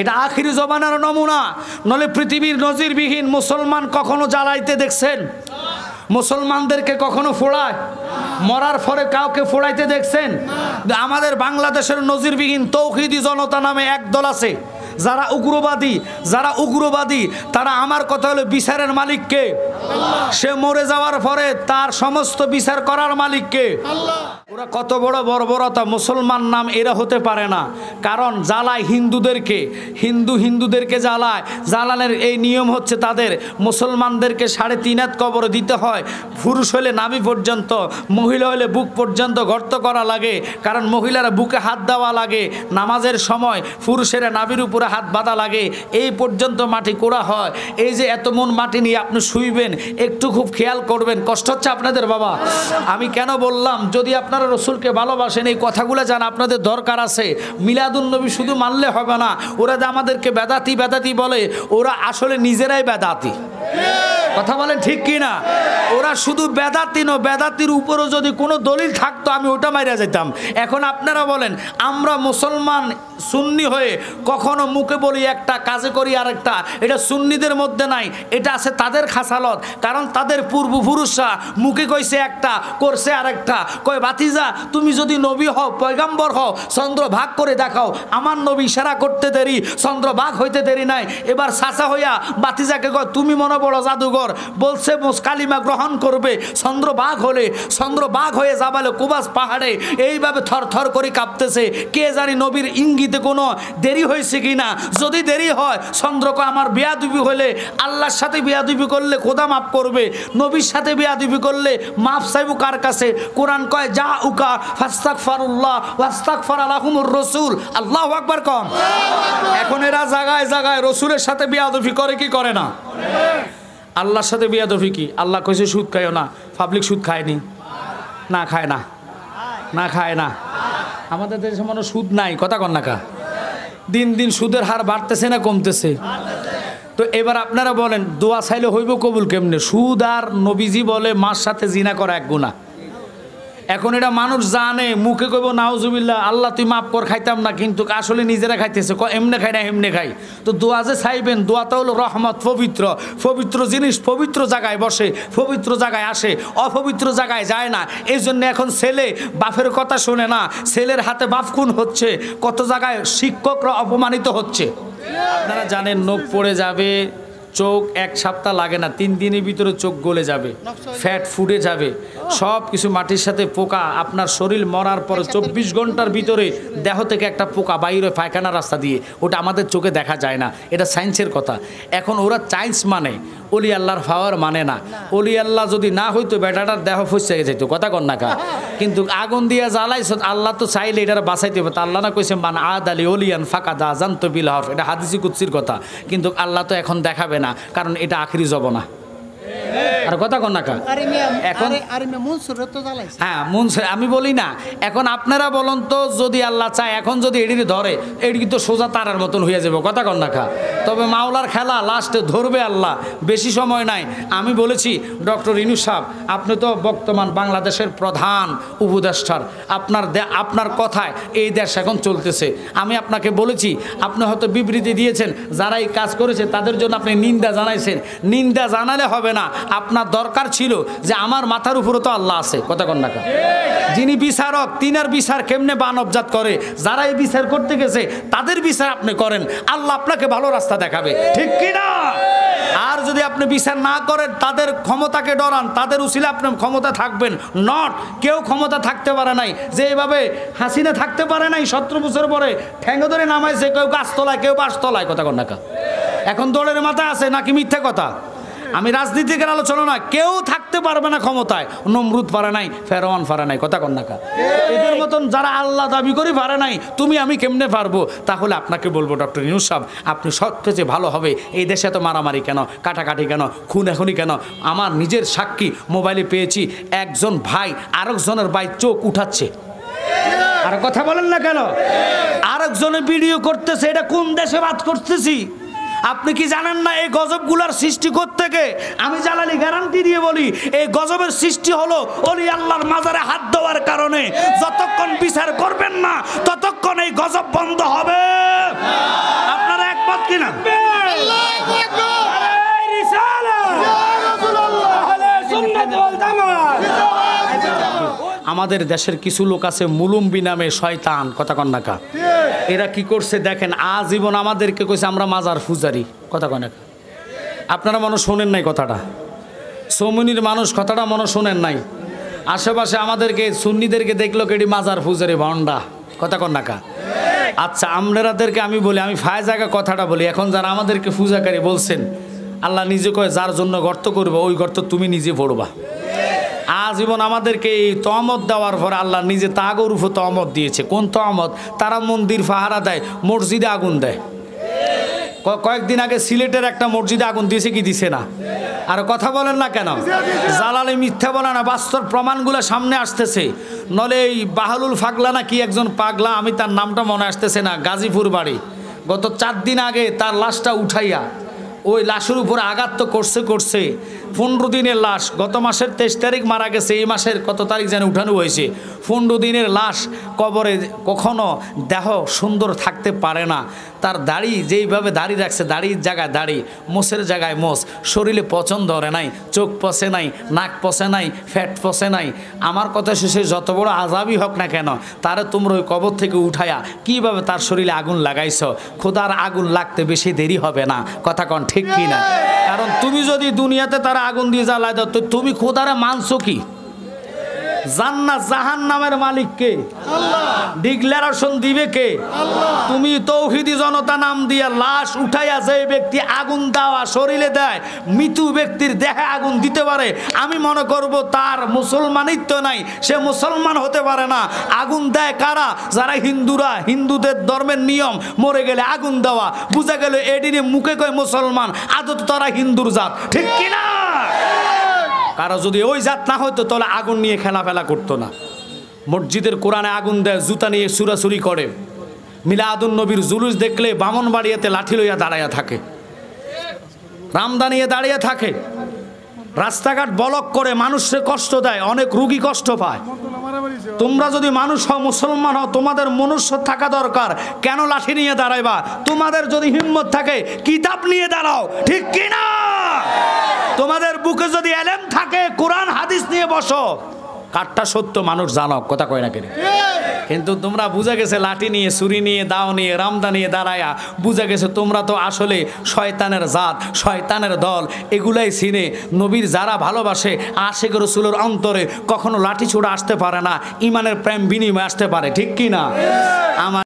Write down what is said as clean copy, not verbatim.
এটা আখিরি জমানার নমুনা, নলে পৃথিবীর নজিরবিহীন। মুসলমান কখনো জ্বালাইতে দেখছেন? মুসলমানদেরকে কখনো ফোড়ায়? মরার পরে কাউকে ফোড়াইতে দেখছেন? আমাদের বাংলাদেশের নজিরবিহীন তৌহিদি জনতা নামে একদল আছে যারা উগ্রবাদী তারা আমার কথা হলো বিচারের মালিককে, সে মরে যাওয়ার পরে তার সমস্ত বিচার করার মালিককে। ওরা কত বড় বর্বরতা! মুসলমান নাম এরা হতে পারে না, কারণ জ্বালায় হিন্দুদেরকে জ্বালানের এই নিয়ম হচ্ছে তাদের। মুসলমানদেরকে 3.5 হাত কবর দিতে হয়, পুরুষ হলে নাভি পর্যন্ত, মহিলা হলে বুক পর্যন্ত গর্ত করা লাগে, কারণ মহিলারা বুকে হাত দেওয়া লাগে, নামাজের সময় পুরুষেরা নাভির উপরে হাত বাঁধা লাগে, এই পর্যন্ত মাটি কোড়া হয়। এই যে এত মন মাটি নিয়ে আপনি শুইবেন, একটু খুব খেয়াল করবেন। কষ্ট হচ্ছে আপনাদের বাবা? আমি কেন বললাম, যদি আপনারা রসুলকে ভালোবাসেন এই কথাগুলো জান আপনাদের দরকার আছে। মিলাদুন নবী শুধু মানলে হবে না। ওরা যে আমাদেরকে বেদাতি বলে, ওরা আসলে নিজেরাই বেদাতি। কথা বলেন ঠিক কি না? ওরা শুধু বেদাতি নয়, বেদাতির উপরও যদি কোনো দলিল থাকতো আমি ওটা মাইরা যেতাম। এখন আপনারা বলেন, আমরা মুসলমান সুন্নি হয়ে কখনো মুখে বলি একটা, কাজে করি আরেকটা। এটা সুন্নিদের মধ্যে নাই, এটা আছে তাদের খাসালত। কারণ তাদের পূর্বপুরুষরা মুখে কইছে একটা, করছে আরেকটা। কয় বাতিজা, তুমি যদি নবী হও, পয়গাম্বর হও, চন্দ্র ভাগ করে দেখাও। আমার নবী ইশারা করতে দেরি, চন্দ্র ভাগ হইতে দেরি নাই। এবার চাচা হইয়া বাতিজাকে কয়, তুমি মনে বড় জাদুঘর, বলছে কালিমা গ্রহণ করবে। চন্দ্র বাঘ হয়ে যাবালে কুবাস পাহাড়ে এইভাবে থরথর করে কাঁপতেছে। কে জানি নবীর ইঙ্গিতে কোনো দেরি হয়েছে কিনা। যদি দেরি হয়, চন্দ্রকে আমার বেয়াদবি হলে, আল্লাহর সাথে বেয়াদবি করলে খোদা মাফ করবে, নবীর সাথে বেয়াদবি করলে মাফ চাইবো কার কাছে? কোরআন কয়, যা উকা ফাস্তাগফিরুল্লাহ ওয়াস্তাগফার লাহুমুর রাসূল। আল্লাহু আকবার কম। এখন এরা জায়গায় জায়গায় রসুলের সাথে বেয়াদবি করে কি করে না? আল্লাহর সাথে বেয়াদবি কি? আল্লাহ কইছে সুদ খাইও না, পাবলিক সুদ খায়নি? না খায় না। আমাদের দেশে মনে সুদ নাই, কথা কন না কা? দিন দিন সুদের হার বাড়তেছে না কমতেছে? তো এবার আপনারা বলেন, দোয়া চাইলে হইব কবুল কেমনে? সুদ আর নবীজি বলে মার সাথে জিনা করা এক গুনাহ। এখন এটা মানুষ জানে, মুখে কইব নাউজুবিল্লাহ, আল্লাহ তুই মাফ কর, খাইতাম না, কিন্তু আসলে নিজেরা খাইতেছে। এমনে খাই না এমনে খাই। তো দোয়া যে চাইবেন, দোয়াটা হলো রহমত, পবিত্র জিনিস পবিত্র জায়গায় বসে, পবিত্র জায়গায় আসে, অপবিত্র জায়গায় যায় না। এই জন্য এখন ছেলে বাপের কথা শোনে না, ছেলের হাতে বাপ খুন হচ্ছে, কত জায়গায় শিক্ষকরা অপমানিত হচ্ছে। আপনারা জানেন, নখ পড়ে যাবে, চোখ 1 সপ্তাহ লাগে না, 3 দিনের ভিতরে চোখ গলে যাবে, ফ্যাট ফুটে যাবে, সব কিছু মাটির সাথে পোকা। আপনার শরীর মরার পরে 24 ঘন্টার ভিতরে দেহ থেকে একটা পোকা বাইরে পায়খানা রাস্তা দিয়ে, ওটা আমাদের চোখে দেখা যায় না। এটা সায়েন্সের কথা। এখন ওরা সায়েন্স মানে, অলি আল্লাহর পাওয়ার মানে না। অলি আল্লাহ যদি না হইতো বেটাটার দেহ ফসে যেত, কথা কন না কা? কিন্তু আগুন দিয়ে জ্বালাইছ, আল্লাহ তো চাইলে এটার বাঁচাইতে হবে। তা আল্লাহ না কইছে, মান আদ আলী অলিয়ান ফাঁকা দা জান্ত বিল হরফ। এটা হাদিসি কুদসির কথা। কিন্তু আল্লাহ তো এখন দেখাবে না, কারণ এটা আখিরি জবানা। আর কথা কন না কা? এখন হ্যাঁ, আমি বলি না। এখন আপনারা বলুন তো, যদি আল্লাহ চায়, এখন যদি এডিকে ধরে, এডিকে তো সোজা তারার মতন হয়ে যাবে, কথা কন না কা? তবে মাওলার খেলা, লাস্টে ধরবে আল্লাহ, বেশি সময় নাই। আমি বলেছি, ডক্টর ইউনূস সাহেব, আপনি তো বর্তমান বাংলাদেশের প্রধান উপদেষ্টার, আপনার কথায় এই দেশ এখন চলতেছে। আমি আপনাকে বলেছি, আপনি হয়তো বিবৃতি দিয়েছেন, যারা এই কাজ করেছে তাদের জন্য আপনি নিন্দা জানাইছেন। নিন্দা জানালে হবে না, আপনার দরকার ছিল যে আমার মাথার উপরে তো আল্লাহ আছে, কথা কন না কা? যিনি বিচারক, তিনার বিচার কেমনে বানবজাত করে, যারা এই বিচার করতে গেছে তাদের বিচার আপনি করেন, আল্লাহ আপনাকে ভালো রাস্তা দেখাবে, ঠিক কি না? আর যদি আপনি বিচার না করেন, তাদের ক্ষমতাকে ডরান, তাদের উসিলে আপনি ক্ষমতা থাকবেন। কেউ ক্ষমতা থাকতে পারে নাই, যে এভাবে হাসিনা থাকতে পারে নাই 17 বছর পরে, ঠ্যাঙ্গো ধরে নামাইছে, কেউ গাছতলায়, কেউ বাসতলায়, কথা কন না কা? এখন দৌড়ের মাথা আছে নাকি মিথ্যে কথা? আমি রাজনীতিকের আলোচনা না, কেউ থাকতে পারবে না ক্ষমতায়। নমরুদ পারে নাই, ফেরাউন পারে নাই, কথা কন না কা? এদের মতন যারা আল্লাহ দাবি করে পারে নাই, তুমি আমি কেমনে পারবো? তাহলে আপনাকে বলবো, ডক্টর ইউনূস সাহেব, আপনি সবচেয়ে ভালো হবে। এই দেশে এত মারামারি কেন, কাটাকাটি কেন, খুনাখুনি কেন? আমার নিজের সাক্ষী মোবাইলে পেয়েছি, একজন ভাই আরেকজনের ভাই চোখ উঠাচ্ছে। আর কথা বলেন না কেন? আরেকজনে ভিডিও করতেছে। এটা কোন দেশে বাদ করতেছি? আপনি কি জানেন না এই গজবগুলোর সৃষ্টি কোত্থেকে? আমি জালালি গ্যারান্টি দিয়ে বলি, এই গজবের সৃষ্টি হলো ওলি আল্লাহর মাজারে হাত দেওয়ার কারণে। যতক্ষণ বিচার করবেন না, ততক্ষণ এই গজব বন্ধ হবে। আপনারা কিনা? আমাদের দেশের কিছু লোক আছে মুলুম্বি নামে শয়তান, কথা কন্যাকা। এরা কি করছে দেখেন, আজীবন আমাদেরকে কইছে আমরা মাজার পূজারি, কথা কন্যাকা। আপনারা মনে শোনেন নাই কথাটা, সৌমনির মানুষ কথাটা মনে শোনেন নাই। আশেপাশে আমাদেরকে সুন্নিদেরকে দেখলো কেডি মাজার পূজারি ভণ্ডা, কথা কন্যাকা। আচ্ছা আপনারাদেরকে আমি বলি, আমি ফায়জাগা কথাটা বলি, এখন যারা আমাদেরকে পূজাকারী বলছেন, আল্লাহ নিজে কয় যার জন্য গর্ত করবে ওই গর্ত তুমি নিজে পড়বা। আজীবন আমাদেরকে এই তহমত দেওয়ার পরে আল্লাহ নিজে তাগর উপর তহমত দিয়েছে। কোন তহমত? তারা মন্দির পাহারা দেয়, মসজিদে আগুন দেয়। কয়েকদিন আগে সিলেটের একটা মসজিদে আগুন দিয়েছে কি দিছে না? আর কথা বলেন না কেন? জালালে মিথ্যা বলে না, বাস্তব প্রমাণগুলো সামনে আসতেছে। নলে এই বাহলুল ফাগলা না কি একজন পাগলা, আমি তার নামটা মনে আসতেছে না, গাজীপুর বাড়ি, গত 4 দিন আগে তার লাশটা উঠাইয়া ওই লাশের উপরে আঘাত তো করছে 15 দিনের লাশ, গত মাসের 23 তারিখ মারা গেছে, এই মাসের কত তারিখ যেন উঠানো হয়েছে। 15 দিনের লাশ কবরে, কখনো দেহ সুন্দর থাকতে পারে না। তার দাড়ি যেইভাবে দাড়ি রাখছে, দাড়ির জায়গায় দাড়ি, মোষের জায়গায় মোষ, শরীরে পচন ধরে নাই, চোখ পচে নাই, নাক পচে নাই, ফ্যাট পচে নাই। আমার কথা শেষে যত বড় আজাবই হোক না কেন, তারে তোমরা ওই কবর থেকে উঠাইয়া কীভাবে তার শরীরে আগুন লাগাইছ, খোদার আগুন লাগতে বেশি দেরি হবে না, কথা কন ঠিক কি না? কারণ তুমি যদি দুনিয়াতে তারা আগুন দিয়ে জ্বালাই দাও তো তুমি খোদারে মানছো কি? জান্নাত জাহান্নামের মালিক কে? আল্লাহ। ডিক্লারেশন দিবে কে? আল্লাহ। তুমি তৌহিদি জনতা নাম দিয়ে লাশ উঠাইয়া যে ব্যক্তি আগুন দেওয়া শরীরে দেয়, মৃত্যু ব্যক্তির দেহে আগুন দিতে পারে, আমি মনে করব তার মুসলমানিত্ব নাই, সে মুসলমান হতে পারে না। আগুন দেয় কারা? যারা হিন্দুরা, হিন্দুদের ধর্মের নিয়ম মরে গেলে আগুন দেওয়া, বুঝা গেল এডিনে মুখে কয় মুসলমান, আদত তারা হিন্দুর জাত, ঠিক কিনা? কারো যদি ওই জাত না হতো তাহলে আগুন নিয়ে খেলাফেলা করতো না। মসজিদের কোরআনে আগুন দেয়, জুতা নিয়ে চুরাচুরি করে, মিলাদুন নবীর জুলুস দেখলে বামনবাড়িয়াতে লাঠি লইয়া দাঁড়াইয়া থাকে, রামদা নিয়ে দাঁড়িয়ে থাকে, রাস্তাঘাট ব্লক করে, মানুষকে কষ্ট দেয়, অনেক রুগী কষ্ট পায়। তোমরা যদি মানুষ হও, মুসলমান হও, তোমাদের মনুষ্য থাকা দরকার, কেন লাঠি নিয়ে দাঁড়াইবা? তোমাদের যদি হিম্মত থাকে কিতাব নিয়ে দাঁড়াও, ঠিক কিনা? তোমাদের বুকে যদি এলেম থাকে, কোরআন হাদিস নিয়ে বসো। কাঠটা সত্য মানুষ জানো, কথা কয় না কেন? কিন্তু তোমরা বুঝা গেছে লাঠি নিয়ে, ছুরি নিয়ে, দাও নিয়ে, রামদা নিয়ে দাঁড়ায়া, বুঝা গেছে তোমরা তো আসলে শয়তানের জাত, শয়তানের দল। এগুলাই চিনে নবীর যারা ভালোবাসে, আশিক রাসূলের অন্তরে কখনো লাঠি ছোড়া আসতে পারে না, ইমানের প্রেম বিনিময় আসতে পারে, ঠিক কি না? আমার